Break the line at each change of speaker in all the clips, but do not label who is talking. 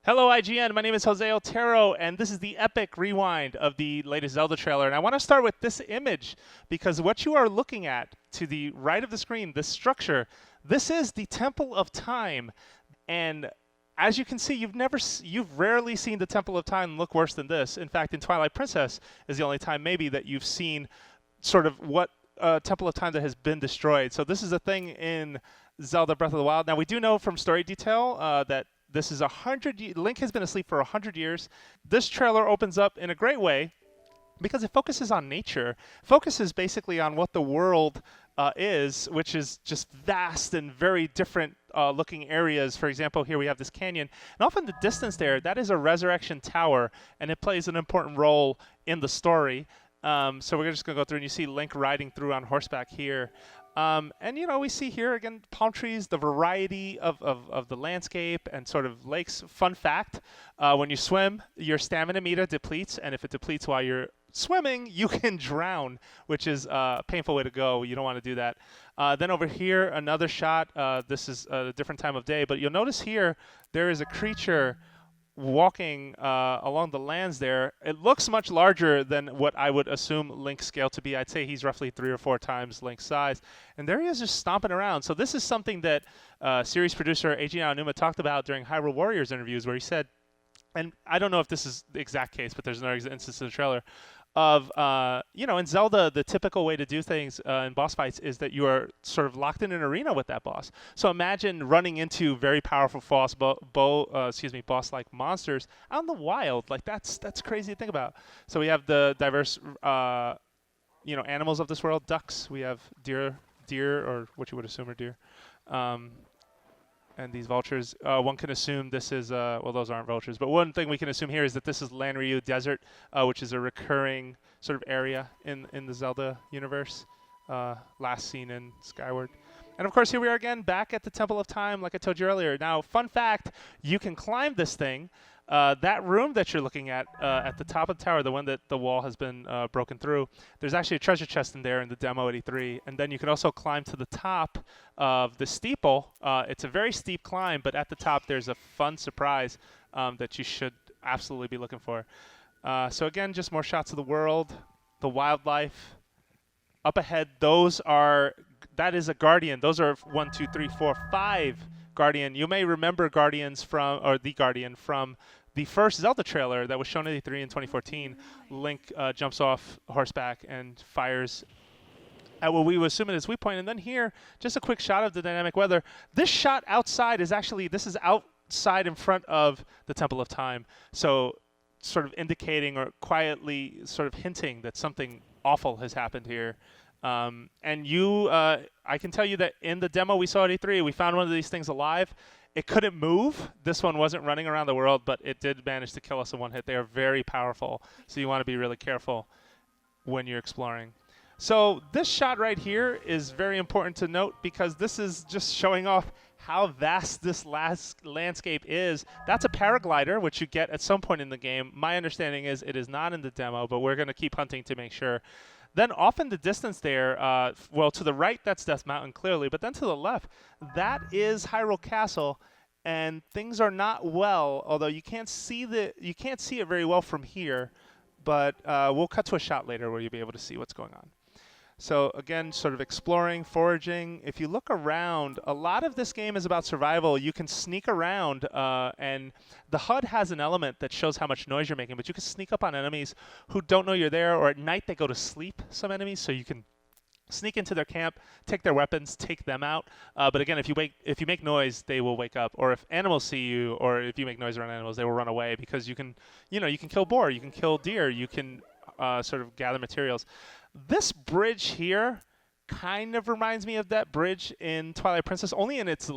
Hello, IGN. My name is Jose Otero, and this is the epic rewind of the latest Zelda trailer. And I want to start with this image because what you are looking at to the right of the screen, this structure, this is the Temple of Time. And as you can see, you've rarely seen the Temple of Time look worse than this. In fact, in Twilight Princess is the only time maybe that you've seen sort of what Temple of Time that has been destroyed. So this is a thing in Zelda Breath of the Wild. Now we do know from story detail that this is Link has been asleep for 100 years. This trailer opens up in a great way because it focuses on nature, focuses basically on what the world is, which is just vast and very different looking areas. For example, here we have this canyon, and off in the distance there, that is a resurrection tower, and it plays an important role in the story. So we're just going to go through, and you see Link riding through on horseback here. And, you know, we see here, again, palm trees, the variety of the landscape and sort of lakes. Fun fact, when you swim, your stamina meter depletes, and if it depletes while you're swimming, you can drown, which is a painful way to go. You don't want to do that. Then over here, another shot. This is a different time of day, but you'll notice here there is a creature walking along the lands there. It looks much larger than what I would assume Link's scale to be. I'd say he's roughly 3 or 4 times Link's size. And there he is just stomping around. So this is something that series producer Eiji Aonuma talked about during Hyrule Warriors interviews, where he said, and I don't know if this is the exact case, but there's another instance in the trailer, of in Zelda, the typical way to do things in boss fights is that you are sort of locked in an arena with that boss. So imagine running into very powerful boss-like monsters out in the wild. Like that's crazy to think about. So we have the diverse animals of this world. Ducks. We have deer, or what you would assume are deer. And these vultures, one can assume this is, well, those aren't vultures, but one thing we can assume here is that this is Lanryu Desert, which is a recurring sort of area in the Zelda universe, last seen in Skyward. And of course, here we are again, back at the Temple of Time, like I told you earlier. Now, fun fact, you can climb this thing. That room that you're looking at the top of the tower, the one that the wall has been broken through, there's actually a treasure chest in there in the demo 83. And then you can also climb to the top of the steeple. It's a very steep climb, but at the top there's a fun surprise that you should absolutely be looking for. So again, just more shots of the world, the wildlife. Up ahead, that is a Guardian. Those are 1, 2, 3, 4, 5 Guardian. You may remember the Guardian from the first Zelda trailer that was shown at E3 in 2014. Link jumps off horseback and fires at what we would assume is a sweet point. And then here, just a quick shot of the dynamic weather. This shot outside is outside in front of the Temple of Time. So sort of indicating or quietly sort of hinting that something awful has happened here. I can tell you that in the demo we saw at E3, we found one of these things alive. It couldn't move. This one wasn't running around the world, but it did manage to kill us in one hit. They are very powerful, so you want to be really careful when you're exploring. So this shot right here is very important to note because this is just showing off how vast this last landscape is. That's a paraglider, which you get at some point in the game. My understanding is it is not in the demo, but we're going to keep hunting to make sure. Then off in the distance there, to the right, that's Death Mountain, clearly. But then to the left, that is Hyrule Castle. And things are not well, although you can't see it very well from here. But we'll cut to a shot later where you'll be able to see what's going on. So again, sort of exploring, foraging. If you look around, a lot of this game is about survival. You can sneak around, and the HUD has an element that shows how much noise you're making, but you can sneak up on enemies who don't know you're there, or at night they go to sleep, some enemies, so you can sneak into their camp, take their weapons, take them out. But again, if you make noise, they will wake up. Or if animals see you, or if you make noise around animals, they will run away because you can kill boar, you can kill deer, you can sort of gather materials. This bridge here kind of reminds me of that bridge in Twilight Princess, only in it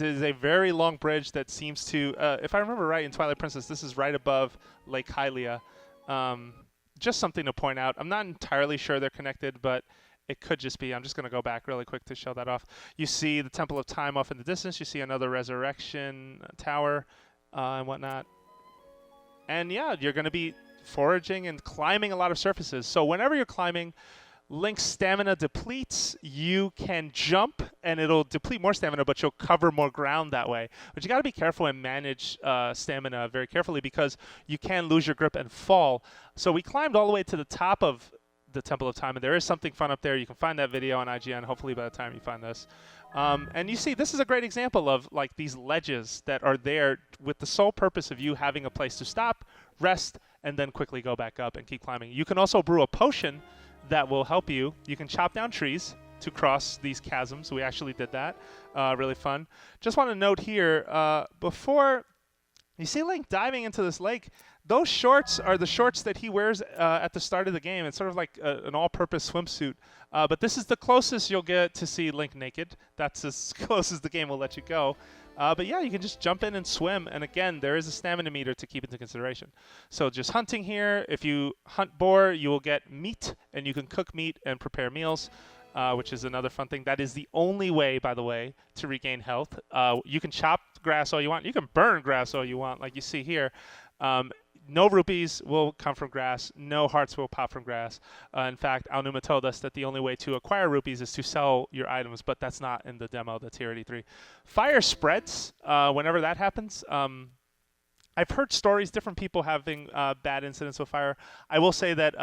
is a very long bridge that seems to, if I remember right, in Twilight Princess, this is right above Lake Hylia. Just something to point out. I'm not entirely sure they're connected, but it could just be. I'm just going to go back really quick to show that off. You see the Temple of Time off in the distance. You see another resurrection tower and whatnot. And yeah, you're going to be foraging and climbing a lot of surfaces. So whenever you're climbing, Link's stamina depletes, you can jump and it'll deplete more stamina, but you'll cover more ground that way. But you got to be careful and manage stamina very carefully because you can lose your grip and fall. So we climbed all the way to the top of the Temple of Time, and there is something fun up there. You can find that video on IGN, hopefully by the time you find this. And you see, this is a great example of like these ledges that are there with the sole purpose of you having a place to stop, rest, and then quickly go back up and keep climbing. You can also brew a potion that will help you. You can chop down trees to cross these chasms. We actually did that. Really fun. Just want to note here, before you see Link diving into this lake, those shorts are the shorts that he wears at the start of the game. It's sort of like an all-purpose swimsuit. But this is the closest you'll get to see Link naked. That's as close as the game will let you go. But yeah, you can just jump in and swim. And again, there is a stamina meter to keep into consideration. So just hunting here. If you hunt boar, you will get meat, and you can cook meat and prepare meals, which is another fun thing. That is the only way, by the way, to regain health. You can chop grass all you want. You can burn grass all you want, like you see here. No rupees will come from grass. No hearts will pop from grass. In fact, Aonuma told us that the only way to acquire rupees is to sell your items, but that's not in the demo, the Tier 83. Fire spreads whenever that happens. I've heard stories, different people having bad incidents with fire. I will say that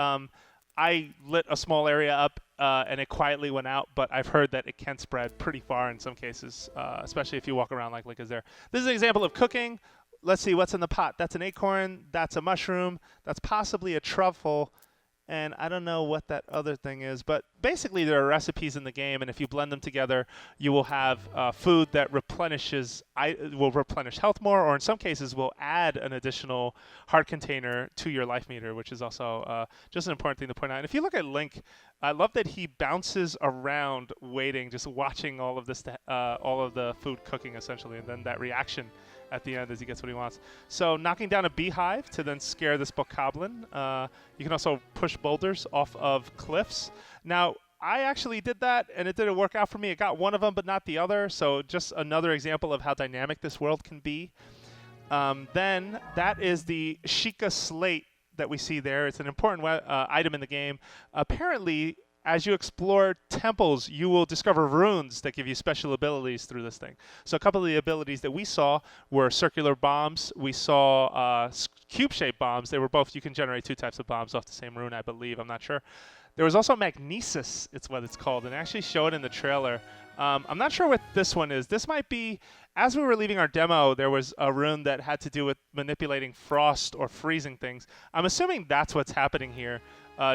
I lit a small area up and it quietly went out, but I've heard that it can spread pretty far in some cases, especially if you walk around like Link is there. This is an example of cooking. Let's see what's in the pot. That's an acorn. That's a mushroom. That's possibly a truffle. And I don't know what that other thing is. But basically, there are recipes in the game. And if you blend them together, you will have food that will replenish health more. Or in some cases, will add an additional heart container to your life meter, which is also just an important thing to point out. And if you look at Link, I love that he bounces around waiting, just watching all of this, all of the food cooking, essentially. And then that reaction at the end as he gets what he wants. So knocking down a beehive to then scare this bokoblin. You can also push boulders off of cliffs. Now, I actually did that, and it didn't work out for me. It got one of them, but not the other. So just another example of how dynamic this world can be. Then that is the Sheikah Slate that we see there. It's an important item in the game. Apparently, as you explore temples, you will discover runes that give you special abilities through this thing. So a couple of the abilities that we saw were circular bombs. We saw cube-shaped bombs. They were both, you can generate two types of bombs off the same rune, I believe. I'm not sure. There was also magnesis, it's what it's called, and I actually showed in the trailer. I'm not sure what this one is. This might be, as we were leaving our demo, there was a rune that had to do with manipulating frost or freezing things. I'm assuming that's what's happening here.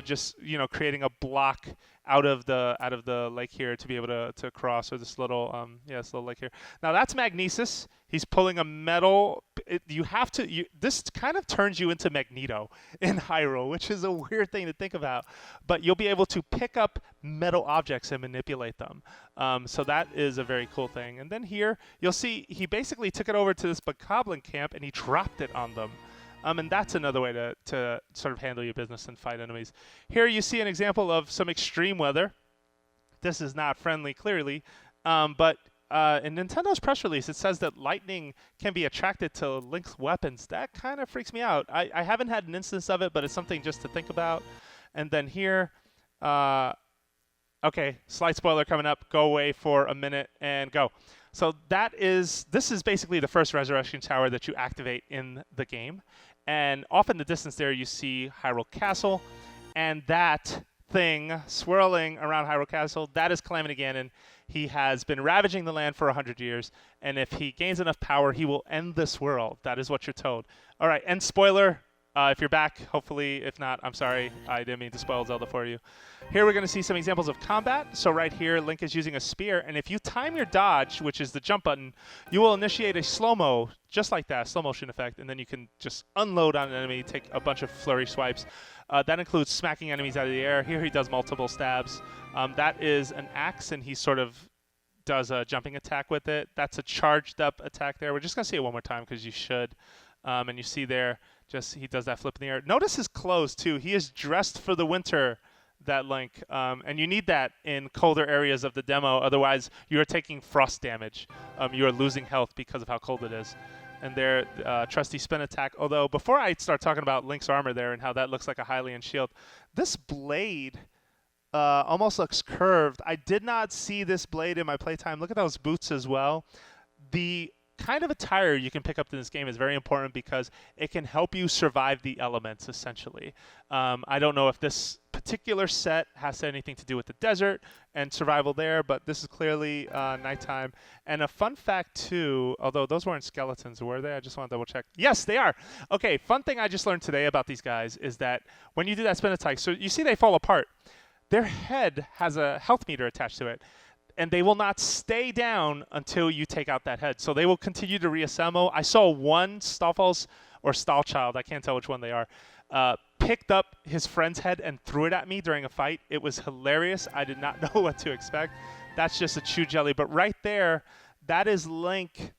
Just creating a block out of the lake here to be able to cross, or this little this little lake here. Now that's magnesis. He's pulling a metal. This kind of turns you into Magneto in Hyrule, which is a weird thing to think about. But you'll be able to pick up metal objects and manipulate them. So that is a very cool thing. And then here you'll see he basically took it over to this bokoblin camp and he dropped it on them. And that's another way to sort of handle your business and fight enemies. Here you see an example of some extreme weather. This is not friendly, clearly. But in Nintendo's press release, it says that lightning can be attracted to Link's weapons. That kind of freaks me out. I haven't had an instance of it, but it's something just to think about. And then here, okay, slight spoiler coming up. Go away for a minute and go. So this is basically the first resurrection tower that you activate in the game. And off in the distance there, you see Hyrule Castle. And that thing swirling around Hyrule Castle, that is Calamity Ganon. He has been ravaging the land for 100 years. And if he gains enough power, he will end this world. That is what you're told. All right, and spoiler. If you're back, hopefully, if not, I'm sorry. I didn't mean to spoil Zelda for you. Here we're going to see some examples of combat. So right here, Link is using a spear. And if you time your dodge, which is the jump button, you will initiate a slow-mo, just like that, slow motion effect. And then you can just unload on an enemy, take a bunch of flurry swipes. That includes smacking enemies out of the air. Here he does multiple stabs. That is an axe, and he sort of does a jumping attack with it. That's a charged-up attack there. We're just going to see it one more time because you should. And you see there, he does that flip in the air. Notice his clothes, too. He is dressed for the winter, that Link. And you need that in colder areas of the demo. Otherwise, you are taking frost damage. You are losing health because of how cold it is. And there, trusty spin attack. Although, before I start talking about Link's armor there and how that looks like a Hylian shield, this blade almost looks curved. I did not see this blade in my playtime. Look at those boots as well. The kind of attire you can pick up in this game is very important because it can help you survive the elements, essentially. I don't know if this particular set has anything to do with the desert and survival there, but this is clearly nighttime. And a fun fact, too, although those weren't skeletons, were they? I just want to double check. Yes, they are. Okay, fun thing I just learned today about these guys is that when you do that spin attack, so you see they fall apart. Their head has a health meter attached to it, and they will not stay down until you take out that head. So they will continue to reassemble. I saw one Stallfalls or Stallchild, I can't tell which one they are, picked up his friend's head and threw it at me during a fight. It was hilarious. I did not know what to expect. That's just a chew jelly. But right there, that is Link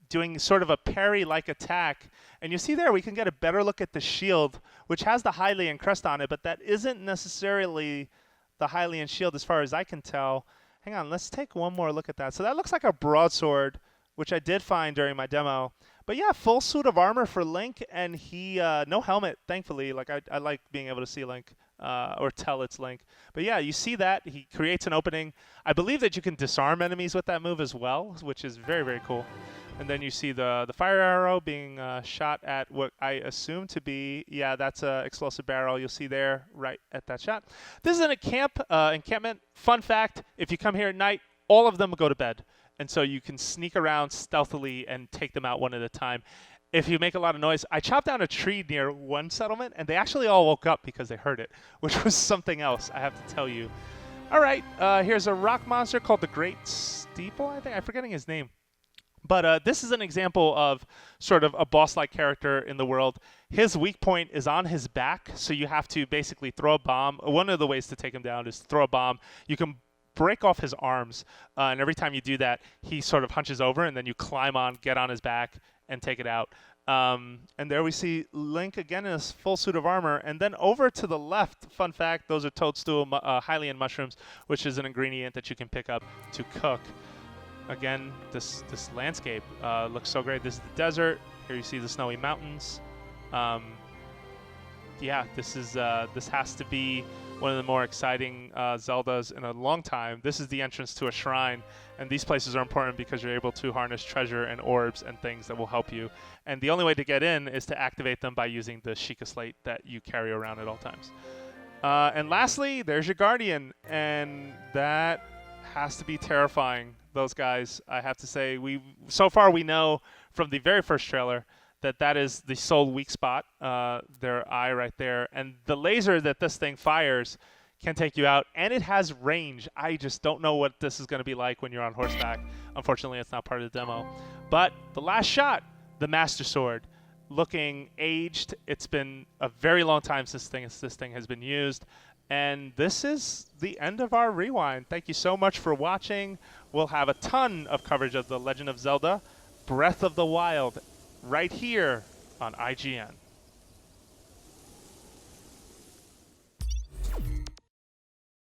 doing sort of a parry-like attack. And you see there, we can get a better look at the shield, which has the Hylian crest on it, but that isn't necessarily the Hylian shield as far as I can tell. Hang on, let's take one more look at that. So that looks like a broadsword, which I did find during my demo. But yeah, full suit of armor for Link, and he, no helmet, thankfully. Like, I like being able to see Link, or tell it's Link. But yeah, you see that. He creates an opening. I believe that you can disarm enemies with that move as well, which is very, very cool. And then you see the fire arrow being shot at what I assume to be, yeah, that's an explosive barrel. You'll see there right at that shot. This is an encampment. Fun fact, if you come here at night, all of them go to bed. And so you can sneak around stealthily and take them out one at a time. If you make a lot of noise, I chopped down a tree near one settlement, and they actually all woke up because they heard it, which was something else, I have to tell you. All right, here's a rock monster called the Great Steeple, I think. I'm forgetting his name. But this is an example of sort of a boss-like character in the world. His weak point is on his back, so you have to basically throw a bomb. One of the ways to take him down is throw a bomb. You can break off his arms, and every time you do that, he sort of hunches over, and then you climb on, get on his back, and take it out. And there we see Link again in his full suit of armor. And then over to the left, fun fact, those are toadstool Hylian mushrooms, which is an ingredient that you can pick up to cook. Again, this landscape looks so great. This is the desert. Here you see the snowy mountains. Yeah, this has to be one of the more exciting Zeldas in a long time. This is the entrance to a shrine, and these places are important because you're able to harness treasure and orbs and things that will help you. And the only way to get in is to activate them by using the Sheikah Slate that you carry around at all times. And lastly, there's your Guardian, and that has to be terrifying. Those guys, I have to say, so far we know from the very first trailer that is the sole weak spot, their eye right there. And the laser that this thing fires can take you out, and it has range. I just don't know what this is going to be like when you're on horseback. Unfortunately, it's not part of the demo. But the last shot, the Master Sword, looking aged. It's been a very long time since this thing has been used. And this is the end of our rewind. Thank you so much for watching. We'll have a ton of coverage of The Legend of Zelda Breath of the Wild right here on IGN.